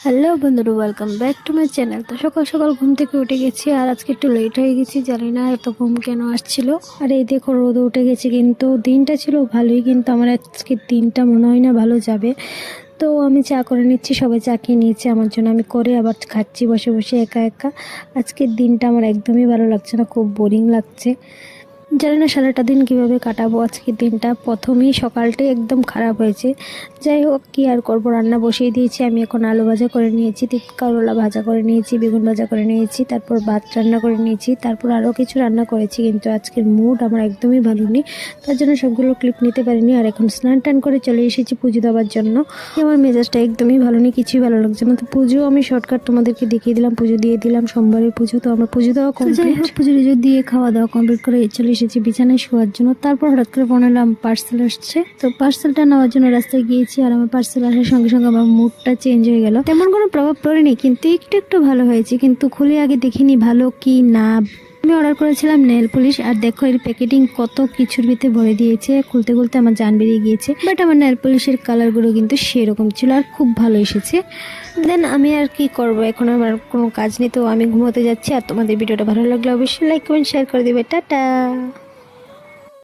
Hello বন্ধুরা, welcome back to my channel. তো সকাল সকাল ঘুম থেকে উঠে গেছি, আর আজকে একটু লেট হয়ে গেছি, জানি না এত ঘুম কেন আসছিল। আর এই দেখো রোদ উঠে গেছে, কিন্তু দিনটা ছিল ভালোই, কিন্তু আমার আজকের দিনটা মনে হয় না ভালো যাবে। তো আমি চা করে নিচ্ছি, সবাই চা খেয়ে নিয়েছি আমার জন্য, আমি করে আবার খাচ্ছি বসে বসে একা একা। আজকের দিনটা আমার একদমই ভালো লাগছে না, খুব বোরিং লাগছে। জানি না সারাটা দিন কিভাবে কাটাবো। আজকের দিনটা প্রথমেই সকালটাই একদম খারাপ হয়েছে। যাই হোক, কি আর করবো, রান্না বসিয়ে দিয়েছি। আমি এখন আলু ভাজা করে নিয়েছি, করলা ভাজা করে নিয়েছি, বেগুন ভাজা করে নিয়েছি, তারপর ভাত রান্না করে নিয়েছি, তারপর আরও কিছু রান্না করেছি। কিন্তু আজকের মুড আমার একদমই ভালো নেই, তার জন্য সবগুলো ক্লিপ নিতে পারিনি। আর এখন স্নান টান করে চলে এসেছি পুজো দেওয়ার জন্য। আমার মেজাজটা একদমই ভালো নেই, কিছুই ভালো লাগছে না। তো পুজো আমি শর্টকাট তোমাদেরকে দেখিয়ে দিলাম, পুজো দিয়ে দিলাম, সোমবারের পুজো। তো আমার পুজো দেওয়া কমপ্লিট, পুজো টুজো দিয়ে খাওয়া দাওয়া কমপ্লিট করে চলে এসেছি বিছানায় শোয়ার জন্য। তারপর হঠাৎ করে ফোন এলাম, পার্সেল আসছে। তো পার্সেলটা নেওয়ার জন্য রাস্তায় গিয়েছি, আর আমার পার্সেল আসার সঙ্গে সঙ্গে আমার মুডটা চেঞ্জ হয়ে গেল। তেমন কোনো প্রভাব পড়েনি, কিন্তু একটু একটু ভালো হয়েছে, কিন্তু খুলে আগে দেখিনি ভালো কি না। আমি অর্ডার করেছিলাম নেল পলিশ, আর দেখো এর প্যাকেটিং কত কিছুর ভিতরে ভরে দিয়েছে। খুলতে খুলতে আমার জান বেরিয়ে গিয়েছে, বাট আমার নেল পলিশের কালারগুলো কিন্তু সেরকম ছিল, আর খুব ভালো এসেছে। দেন আমি আর কি করব, এখন আমার কোনো কাজ নেই, তো আমি ঘুমোতে যাচ্ছি। আর তোমাদের ভিডিওটা ভালো লাগলে অবশ্যই লাইক কমেন্ট শেয়ার করে দিবে। টাটা।